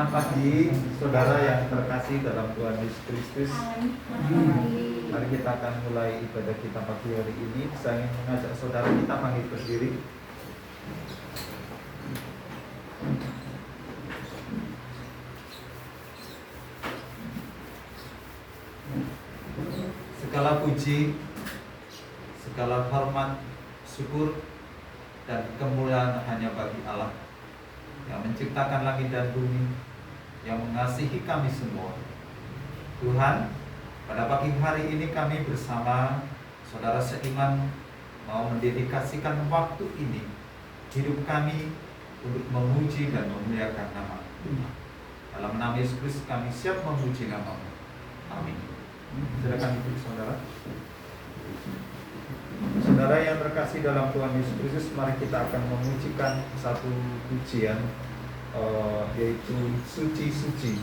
Selamat pagi, saudara yang terkasih dalam Tuhan Yesus Kristus. Mari kita akan mulai ibadah kita pagi hari ini. Saya ingin mengajak saudara kita mari berdiri. Segala puji, segala hormat, syukur, dan kemuliaan hanya bagi Allah yang menciptakan langit dan bumi, yang mengasihi kami semua. Tuhan, pada pagi hari ini kami bersama saudara seiman mau mendedikasikan waktu ini, hidup kami untuk memuji dan memuliakan nama Tuhan. Dalam nama Yesus Kristus kami siap memuji nama-Mu. Amin. Silakan duduk saudara. Saudara yang terkasih dalam Tuhan Yesus Kristus, mari kita akan memujikan satu pujian, yaitu Suci Suci.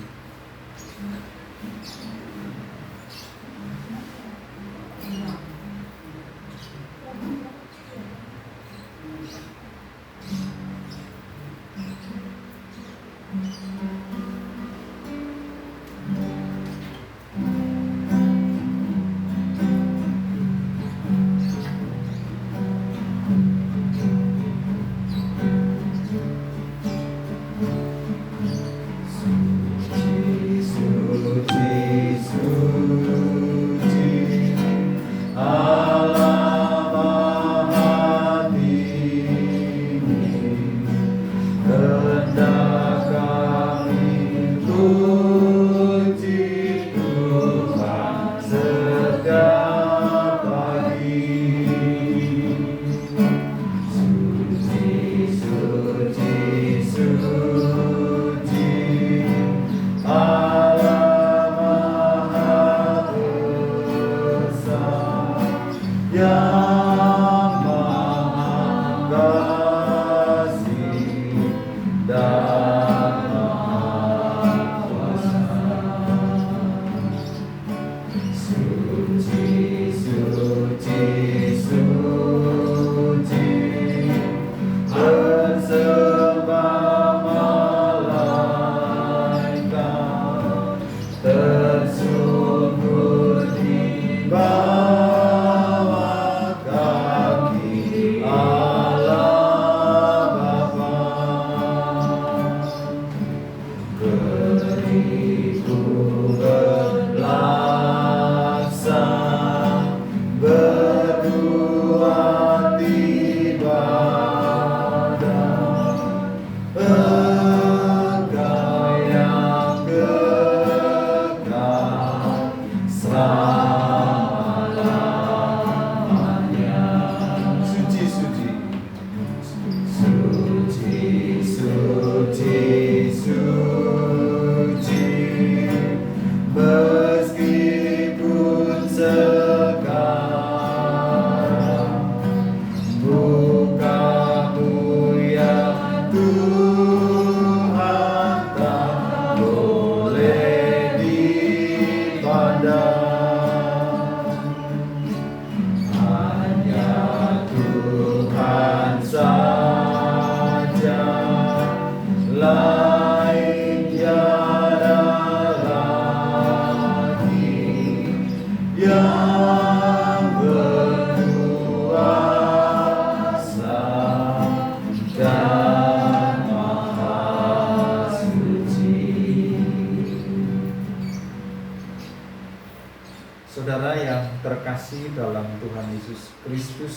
Saudara yang terkasih dalam Tuhan Yesus Kristus,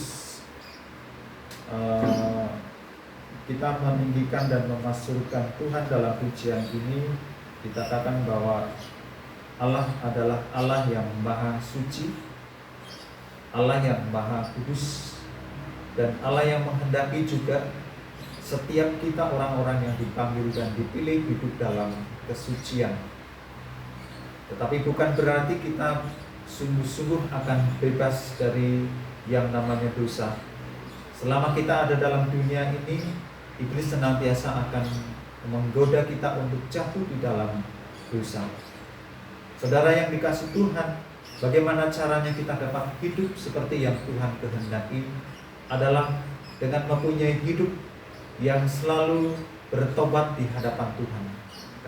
kita meninggikan dan memasukkan Tuhan dalam pujian ini. Dikatakan bahwa Allah adalah Allah yang maha suci, Allah yang maha kudus, dan Allah yang menghendaki juga setiap kita orang-orang yang dipanggil dan dipilih hidup dalam kesucian. Tetapi bukan berarti kita sungguh-sungguh akan bebas dari yang namanya dosa. Selama kita ada dalam dunia ini, iblis senantiasa akan menggoda kita untuk jatuh di dalam dosa. Saudara yang dikasihi Tuhan, bagaimana caranya kita dapat hidup seperti yang Tuhan kehendaki adalah dengan mempunyai hidup yang selalu bertobat di hadapan Tuhan.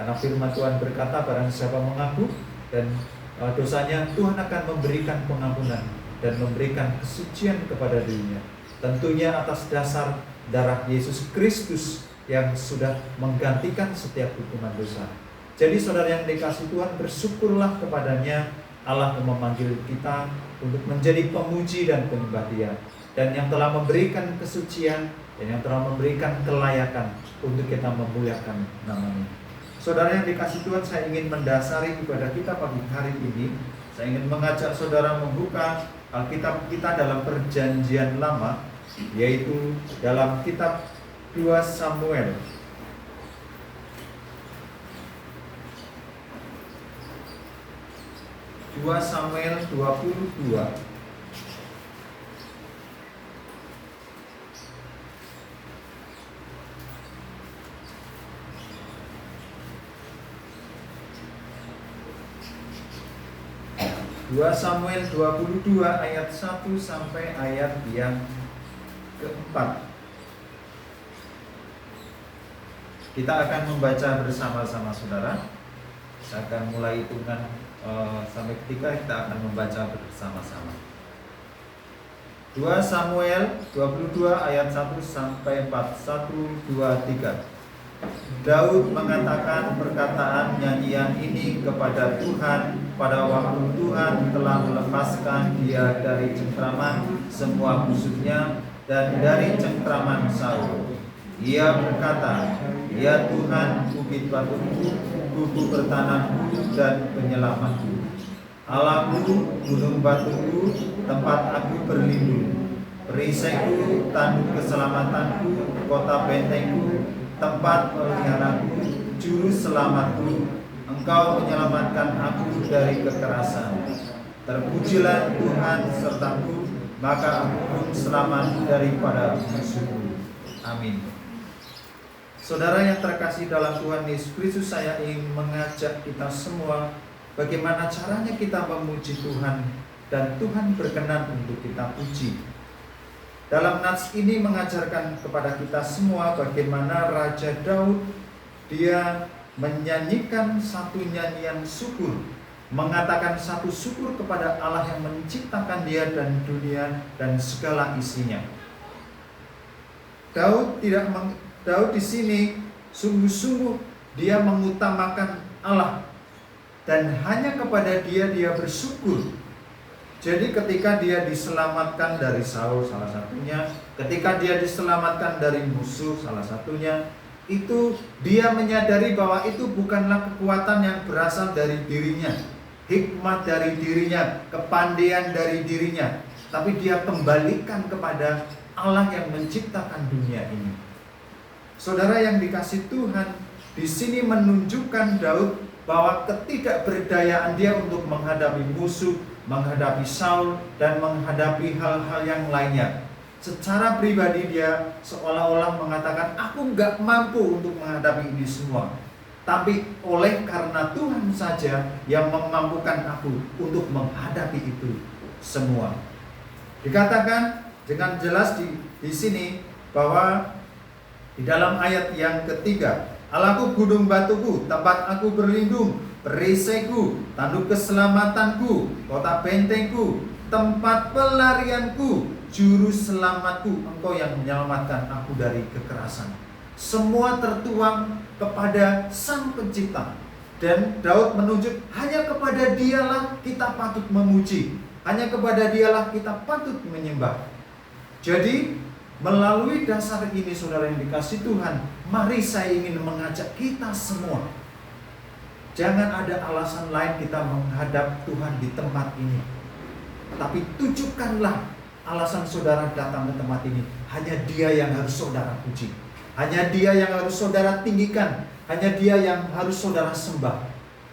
Karena firman Tuhan berkata, barang siapa mengaku dan dosanya, Tuhan akan memberikan pengampunan dan memberikan kesucian kepada dirinya. Tentunya atas dasar darah Yesus Kristus yang sudah menggantikan setiap hukuman dosa. Jadi saudara yang dikasihi Tuhan, bersyukurlah kepadanya, Allah yang memanggil kita untuk menjadi pemuji dan penyembah Dia, dan yang telah memberikan kesucian dan yang telah memberikan kelayakan untuk kita memuliakan namanya. Saudara yang dikasihi Tuhan, saya ingin mendasari ibadah kita pagi hari ini. Saya ingin mengajak saudara membuka Alkitab kita dalam Perjanjian Lama, yaitu dalam kitab 2 Samuel. 2 Samuel 22. Samuel 22 ayat 1 sampai ayat yang keempat. Kita akan membaca bersama-sama saudara. Saya akan mulai hitungan sampai ketika kita akan membaca bersama-sama. 2 Samuel 22 ayat 1 sampai 4. 1, 2, 3. Daud mengatakan perkataan nyanyian ini kepada Tuhan pada waktu Tuhan telah melepaskan dia dari cengkraman semua musuhnya dan dari cengkraman Saul. Ia berkata, "Ya Tuhan, bukit batuku, kubu bertanamku dan penyelamatku, Allahku, gunung batuku, tempat aku berlindung, perisaiku, tanduk keselamatanku, kota bentengku, tempat peliharaku, juru selamatku. Engkau menyelamatkan aku dari kekerasan. Terpujilah Tuhan sertaku, maka aku pun selamat daripada musuhku." Amin. Saudara yang terkasih dalam Tuhan Yesus Kristus, saya ingin mengajak kita semua bagaimana caranya kita memuji Tuhan dan Tuhan berkenan untuk kita puji. Dalam nats ini mengajarkan kepada kita semua bagaimana Raja Daud dia menyanyikan satu nyanyian syukur, mengatakan satu syukur kepada Allah yang menciptakan dia dan dunia dan segala isinya. Daud di sini sungguh-sungguh dia mengutamakan Allah dan hanya kepada dia bersyukur. Jadi ketika dia diselamatkan dari Saul salah satunya, ketika dia diselamatkan dari musuh salah satunya, itu dia menyadari bahwa itu bukanlah kekuatan yang berasal dari dirinya, hikmat dari dirinya, kepandaian dari dirinya, tapi dia kembalikan kepada Allah yang menciptakan dunia ini. Saudara yang dikasihi Tuhan, di sini menunjukkan Daud bahwa ketidakberdayaan dia untuk menghadapi musuh, menghadapi Saul, dan menghadapi hal-hal yang lainnya. Secara pribadi dia seolah-olah mengatakan, aku nggak mampu untuk menghadapi ini semua. Tapi oleh karena Tuhan saja yang memampukan aku untuk menghadapi itu semua. Dikatakan dengan jelas di sini bahwa di dalam ayat yang ketiga, Allahku gunung batuku, tempat aku berlindung, perisaiku, tanduk keselamatanku, kota bentengku, tempat pelarianku, juru selamatku, Engkau yang menyelamatkan aku dari kekerasan. Semua tertuang kepada Sang Pencipta. Dan Daud menunjuk hanya kepada Dialah kita patut memuji, hanya kepada Dialah kita patut menyembah. Jadi melalui dasar ini saudara yang dikasihi Tuhan, mari saya ingin mengajak kita semua, jangan ada alasan lain kita menghadap Tuhan di tempat ini. Tapi tujukanlah alasan saudara datang ke tempat ini, hanya Dia yang harus saudara puji, hanya Dia yang harus saudara tinggikan, hanya Dia yang harus saudara sembah.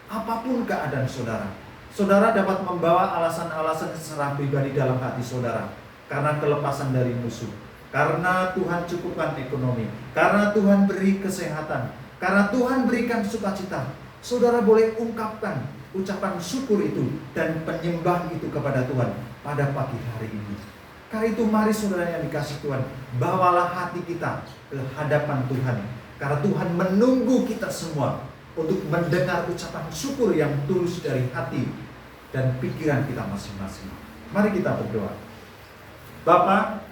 Apapun keadaan saudara, saudara dapat membawa alasan-alasan secara pribadi dalam hati saudara, karena kelepasan dari musuh, karena Tuhan cukupkan ekonomi, karena Tuhan beri kesehatan, karena Tuhan berikan sukacita. Saudara boleh ungkapkan ucapan syukur itu dan penyembahan itu kepada Tuhan pada pagi hari ini. Karena itu mari saudara yang dikasihi Tuhan, bawalah hati kita ke hadapan Tuhan, karena Tuhan menunggu kita semua untuk mendengar ucapan syukur yang tulus dari hati dan pikiran kita masing-masing. Mari kita berdoa. Bapa,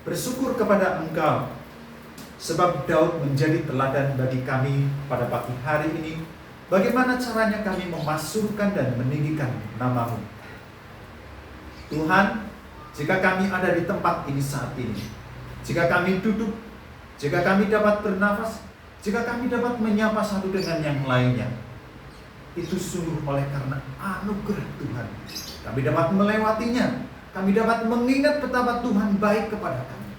bersyukur kepada Engkau sebab Daud menjadi teladan bagi kami pada pagi hari ini. Bagaimana caranya kami memasukkan dan meninggikan nama-Mu. Tuhan, jika kami ada di tempat ini saat ini, jika kami duduk, jika kami dapat bernafas, jika kami dapat menyapa satu dengan yang lainnya, itu sungguh oleh karena anugerah Tuhan. Kami dapat melewatinya, kami dapat mengingat betapa Tuhan baik kepada kami.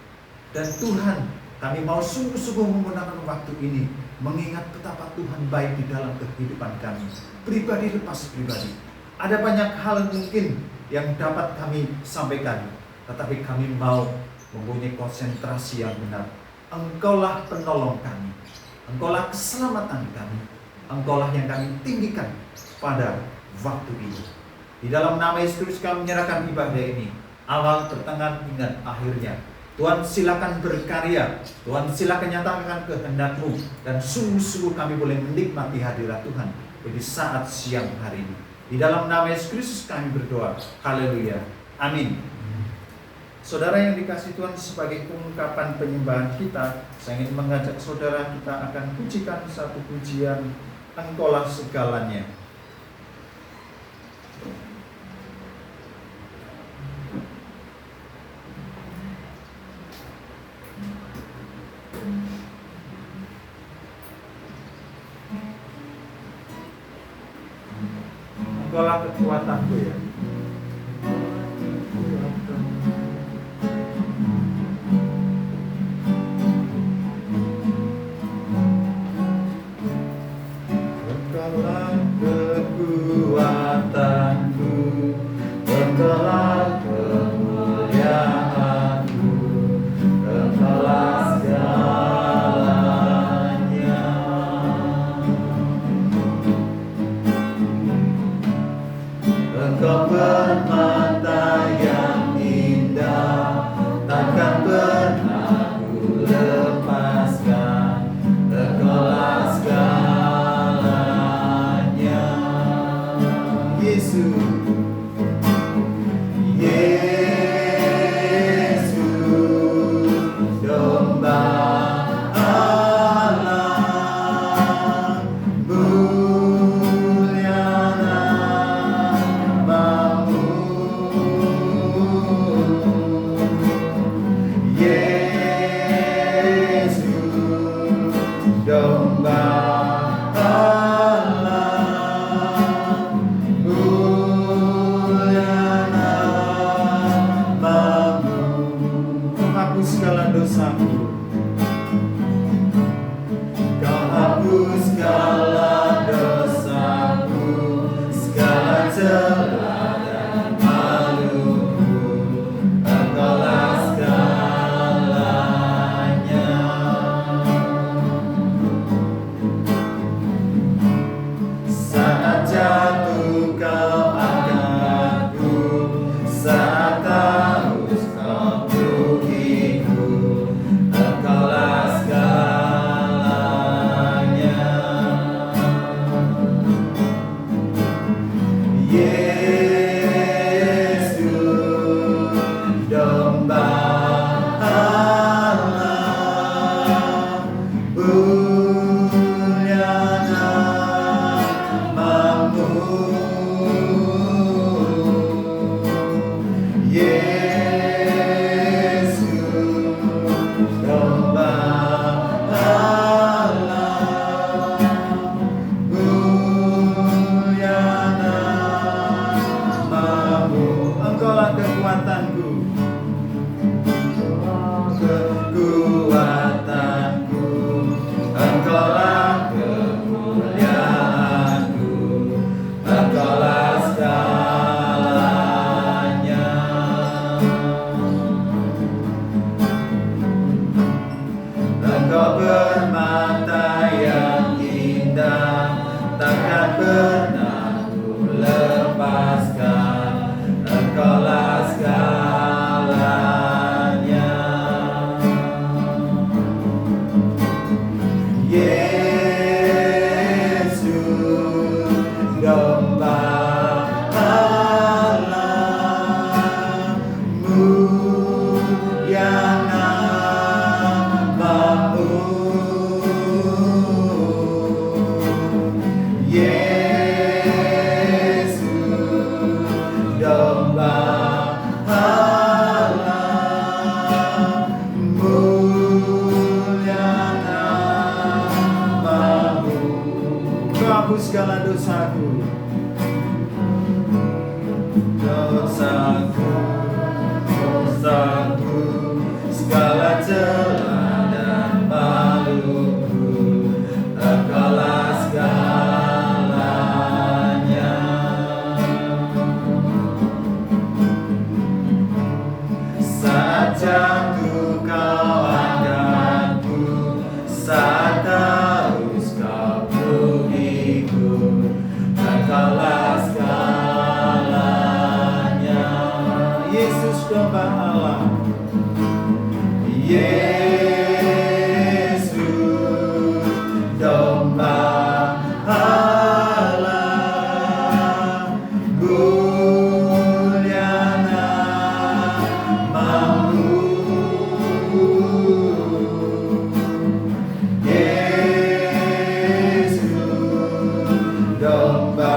Dan Tuhan, kami mau sungguh-sungguh menggunakan waktu ini mengingat betapa Tuhan baik di dalam kehidupan kami, pribadi lepas pribadi. Ada banyak hal mungkin yang dapat kami sampaikan, tetapi kami mau mempunyai konsentrasi yang benar. Engkaulah penolong kami, Engkaulah keselamatan kami, Engkaulah yang kami tinggikan pada waktu ini. Di dalam nama Yesus kami menyerahkan ibadah ini, awal, pertengahan, hingga akhirnya. Tuhan silakan berkarya, Tuhan silakan nyatakan kehendak-Mu, dan sungguh-sungguh kami boleh menikmati hadirat Tuhan di saat siang hari ini. Di dalam nama Yesus Kristus kami berdoa. Haleluya. Amin. Saudara yang dikasihi Tuhan, sebagai ungkapan penyembahan kita, saya ingin mengajak saudara kita akan pujikan satu pujian, Engkaulah segalanya. Engkaulah kekuatanku ya. Engkaulah kekuatanku, Engkaulah kemuliaanku, Engkaulah segalanya. Engkau permata yang indah, takkan pernah ku lepaskan. Engkaulah segalanya, Yesus. Yesus, domba Allah, mulia nama-Mu. Yesus, domba Allah, mulia nama-Mu. Menghapus segala dosaku, Kau hapus segala dosaku, segala celah dan maluku. Engkaulah segalanya. Saat jatuh Kau angkatku, saat haus Kau penuhiku. Engkaulah segalanya. Yesus, domba Allah, mulia nama-Mu. Yesus, domba Allah, mulia nama-Mu. Engkaulah kekuatanku, kekuatanku, Engkaulah kemuliaanku, Engkaulah segalanya. Engkau bermata yang indah, takkan pernah ku lepaskan. Engkaulah segalanya. Yesus, Segala dosaku, segala celah dan maluku, Engkaulah segalanya. Saat jatuh kau angkatku, saat haus kau penuhiku, Engkaulah segalanya. Yesus domba Allah, Yesus domba Allah, mulia namamu. Yesus domba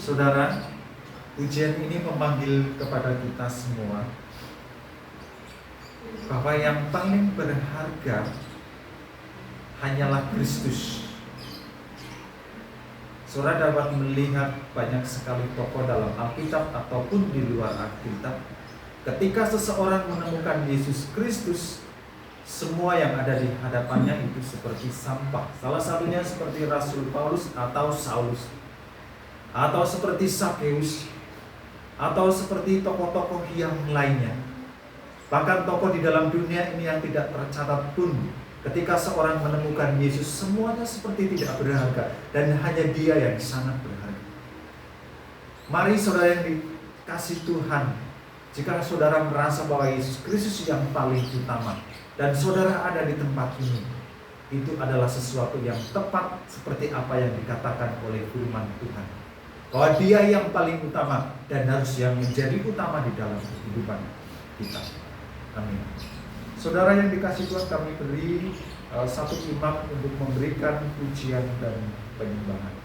Saudara, ujian ini memanggil kepada kita semua bahwa yang paling berharga hanyalah Kristus. Saudara dapat melihat banyak sekali tokoh dalam Alkitab ataupun di luar Alkitab. Ketika seseorang menemukan Yesus Kristus, semua yang ada di hadapannya itu seperti sampah. Salah satunya seperti Rasul Paulus atau Saulus, atau seperti Sakeus, atau seperti tokoh-tokoh yang lainnya. Bahkan tokoh di dalam dunia ini yang tidak tercatat pun, ketika seorang menemukan Yesus, semuanya seperti tidak berharga, dan hanya Dia yang sangat berharga. Mari saudara yang dikasihi Tuhan, jika saudara merasa bahwa Yesus Kristus yang paling utama, dan saudara ada di tempat ini, itu adalah sesuatu yang tepat seperti apa yang dikatakan oleh firman Tuhan, bahwa Dia yang paling utama dan harus yang menjadi utama di dalam kehidupan kita. Amin. Saudara yang dikasihi Tuhan, kami beri satu imam untuk memberikan pujian dan penyembahan.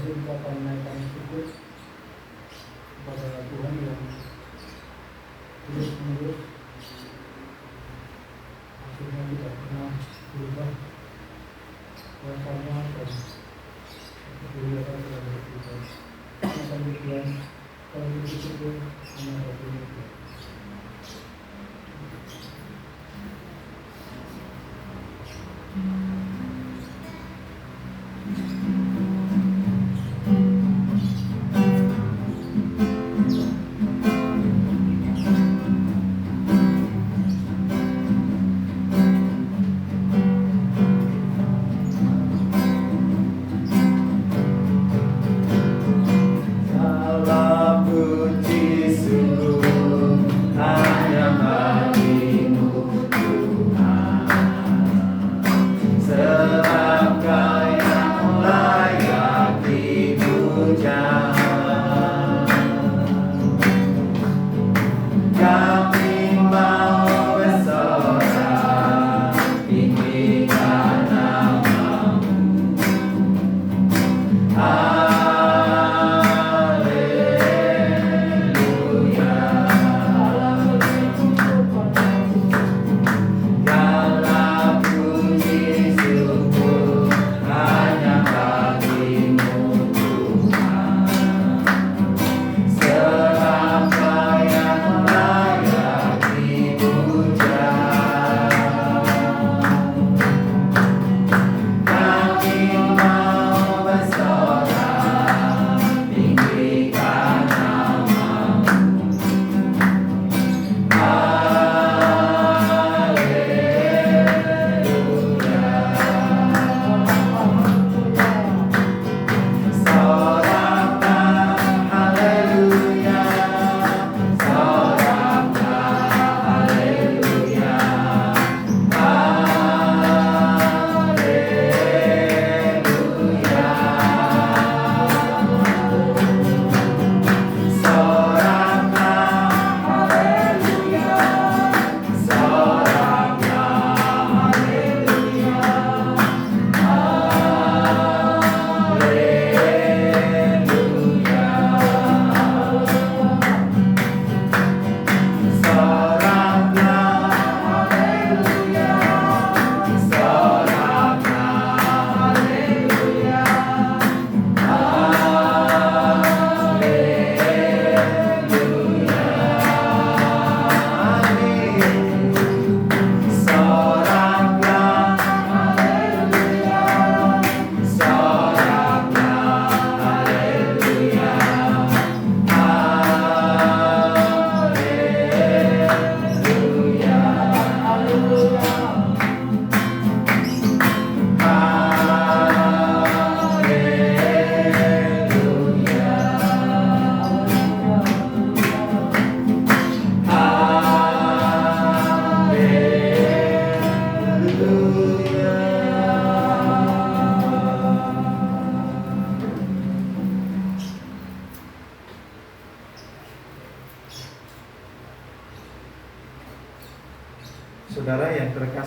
Kita panaikan syukur kepada Tuhan yang terus-menerus akhirnya tidak pernah berubah kuasanya dan kemuliaan kepada kita. Maka Tuhan, kalau kita syukur hanya satu itu.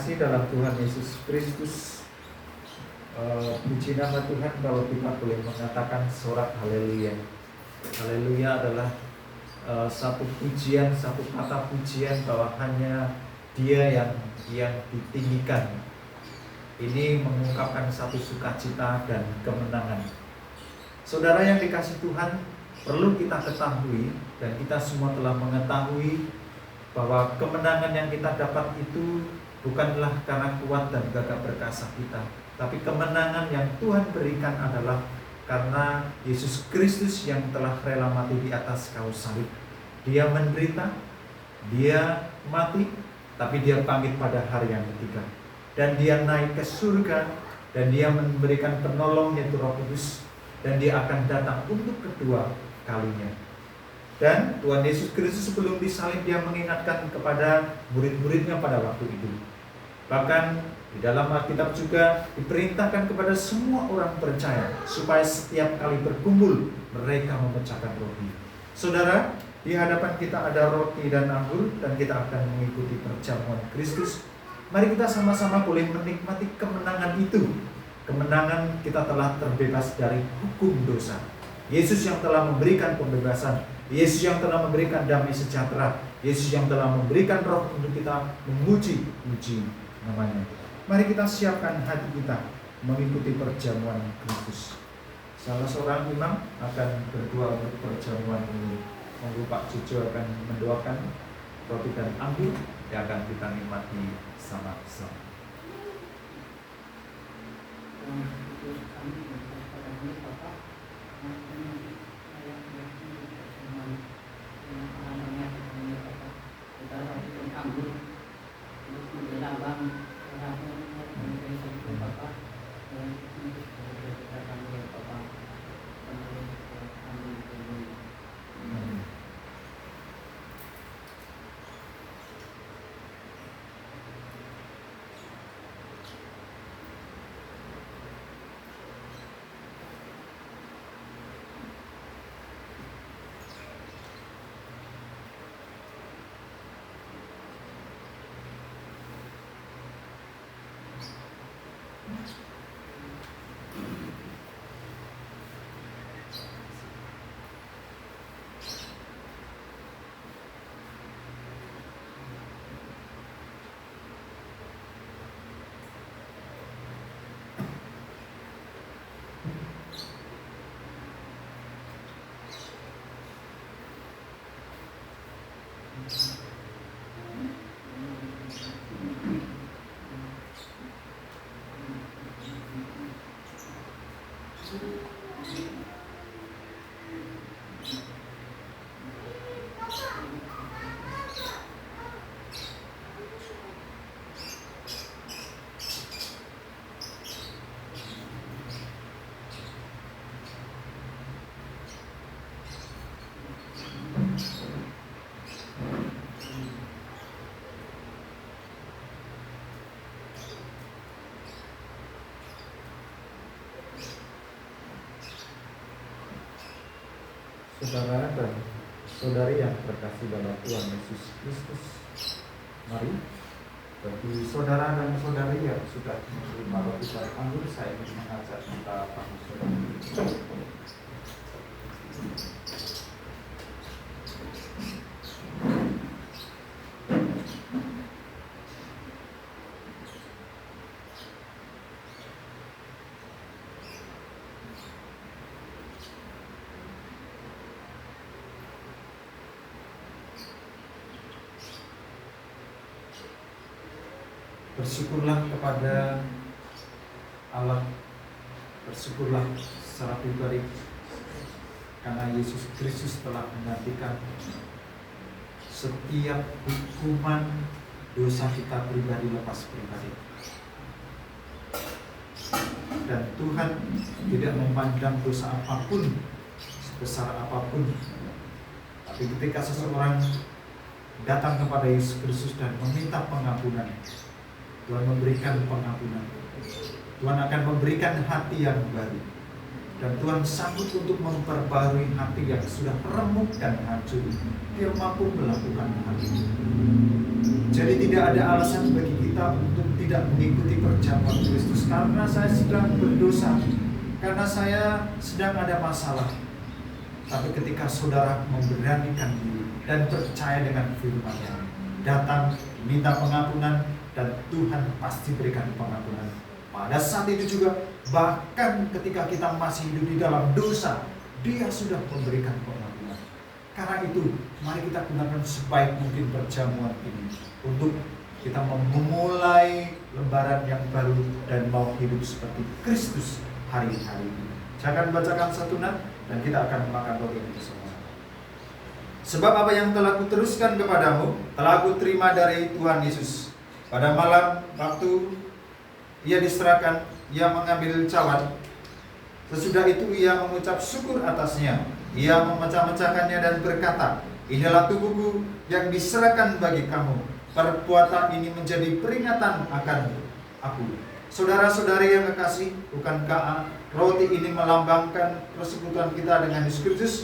kasih dalam Tuhan Yesus Kristus, puji nama Tuhan kalau kita boleh mengatakan sorak haleluya. Haleluya adalah satu pujian, satu kata pujian bahwa hanya Dia yang ditinggikan. Ini mengungkapkan satu sukacita dan kemenangan. Saudara yang dikasih Tuhan, perlu kita ketahui dan kita semua telah mengetahui bahwa kemenangan yang kita dapat itu bukanlah karena kuat dan gagah perkasa kita, tapi kemenangan yang Tuhan berikan adalah karena Yesus Kristus yang telah rela mati di atas kayu salib. Dia menderita, Dia mati, tapi Dia bangkit pada hari yang ketiga. Dan Dia naik ke surga, dan Dia memberikan penolong yaitu Roh Kudus, dan Dia akan datang untuk kedua kalinya. Dan Tuhan Yesus Kristus sebelum disalib, Dia mengingatkan kepada murid-muridnya pada waktu itu. Bahkan di dalam Alkitab juga diperintahkan kepada semua orang percaya supaya setiap kali berkumpul mereka memecahkan roti. Saudara, di hadapan kita ada roti dan anggur, dan kita akan mengikuti perjamuan Kristus. Mari kita sama-sama boleh menikmati kemenangan itu. Kemenangan kita telah terbebas dari hukum dosa. Yesus yang telah memberikan pembebasan, Yesus yang telah memberikan damai sejahtera, Yesus yang telah memberikan roh untuk kita memuji namanya. Mari kita siapkan hati kita mengikuti perjamuan Kristus. Salah seorang imam akan berdoa untuk perjamuan ini. Monggo Pak Jojo akan mendoakan roti dan anggur yang akan kita nikmati sama-sama. Saudara dan saudari yang terkasih dalam Tuhan Yesus Kristus, mari bagi saudara dan saudari yang sudah menerima roti dan anggur, saya ingin mengajak kita bangun saudara. Bersyukurlah kepada Allah, bersyukurlah secara pribadi karena Yesus Kristus telah menggantikan setiap hukuman dosa kita pribadi lepas pribadi. Dan Tuhan tidak memandang dosa apapun, sebesar apapun. Tapi ketika seseorang datang kepada Yesus Kristus dan meminta pengampunan, Tuhan memberikan pengampunan. Tuhan akan memberikan hati yang baru. Dan Tuhan sanggup untuk memperbarui hati yang sudah remuk dan hancur. Dia mampu melakukan hal itu. Jadi tidak ada alasan bagi kita untuk tidak mengikuti perjamuan Kristus. Karena saya sedang berdosa, karena saya sedang ada masalah. Tapi ketika saudara memberanikan diri dan percaya dengan firman-Nya, datang minta pengampunan, dan Tuhan pasti berikan pengampunan. Pada saat itu juga, bahkan ketika kita masih hidup di dalam dosa, Dia sudah memberikan pengampunan. Karena itu, mari kita gunakan sebaik mungkin perjamuan ini untuk kita memulai lembaran yang baru dan mau hidup seperti Kristus hari-hari ini. Saya akan bacakan satu nat dan kita akan makan roti ini bersama-sama. Sebab apa yang telah kuteruskan kepadamu telah kuterima dari Tuhan Yesus. Pada malam waktu Ia diserahkan, Ia mengambil cawan. Sesudah itu Ia mengucap syukur atasnya. Ia memecah-mecahkannya dan berkata, inilah tubuhku yang diserahkan bagi kamu. Perbuatan ini menjadi peringatan akan aku. Saudara-saudari yang kekasih, bukankah roti ini melambangkan persekutuan kita dengan Yesus Kristus?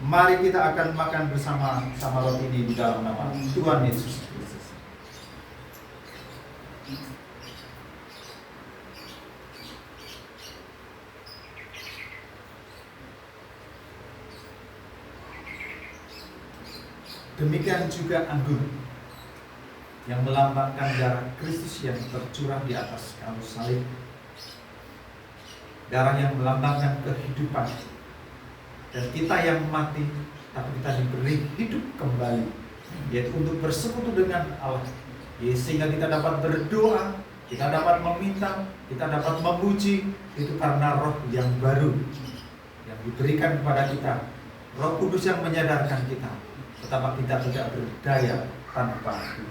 Mari kita akan makan bersama-sama roti ini di dalam nama Tuhan Yesus Kristus. Demikian juga anggur yang melambangkan darah Kristus yang tercurah di atas kayu salib. Darah yang melambangkan kehidupan. Dan kita yang mati, tapi kita diberi hidup kembali, yaitu untuk bersekutu dengan Allah. Sehingga kita dapat berdoa, kita dapat meminta, kita dapat memuji. Itu karena roh yang baru yang diberikan kepada kita. Roh Kudus yang menyadarkan kita betapa kita tidak berdaya tanpa itu.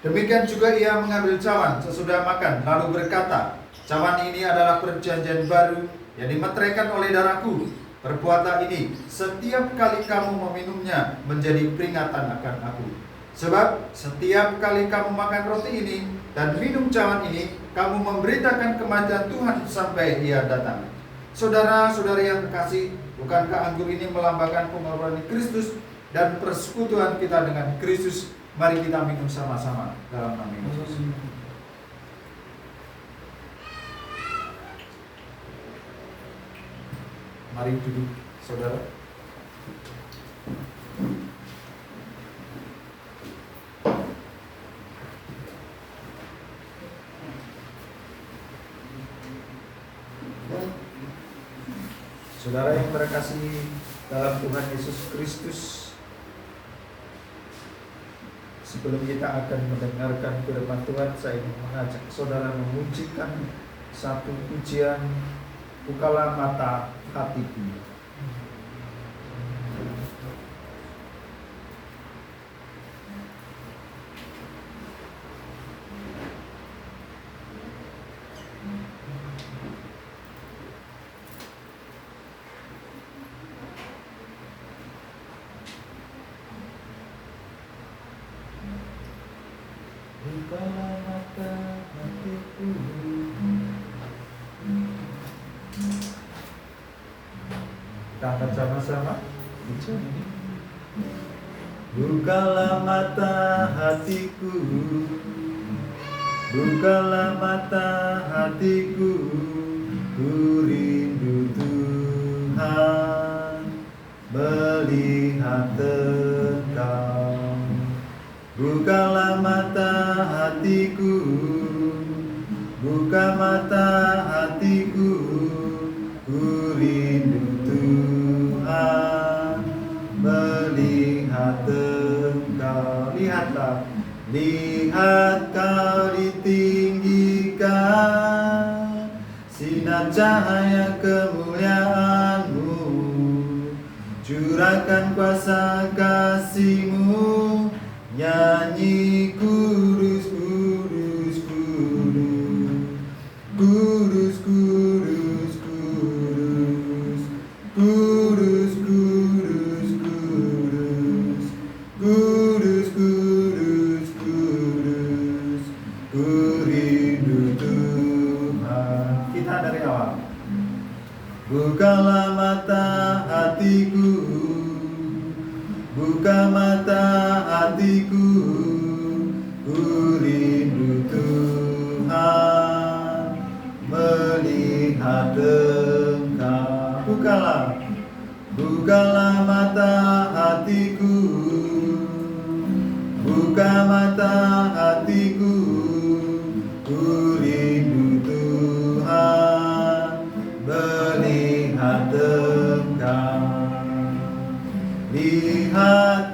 Demikian juga Ia mengambil cawan sesudah makan, lalu berkata, cawan ini adalah perjanjian baru yang dimeteraikan oleh darahku. Perbuatan ini setiap kali kamu meminumnya menjadi peringatan akan aku. Sebab setiap kali kamu makan roti ini dan minum cawan ini, kamu memberitakan kematian Tuhan sampai Ia datang. Saudara-saudari yang kekasih, bukankah anggur ini melambangkan pengorbanan Kristus dan persekutuan kita dengan Kristus? Mari kita minum sama-sama dalam nama Yesus. Mari duduk, saudara. Saudara yang terkasih dalam Tuhan Yesus Kristus, sebelum kita akan mendengarkan firman Tuhan, saya ingin mengajak saudara memujikan satu pujian, bukalah mata hatiku. Bukalah mata hatiku. Kita angkat sama-sama. Bukalah mata hatiku, bukalah mata hatiku, ku rindu Tuhan melihat Engkau. Bukalah mata hatiku, buka mata hatiku, ku rindu Tuhan melihat Engkau. Lihatlah, lihat Kau ditinggikan, sinar cahaya kemuliaan-Mu, curahkan kuasa kasih-Mu. Nyanyi kudus, kudus, kudus, kudus, kudus, kudus, kudus, kudus, kudus, kudus, kudus, kudus, ku rindu Tuhan. Kita dari awal. melihat Engkau. Bukalah mata hatiku, buka mata hatiku, ku rindu Tuhan melihat Engkau. Lihat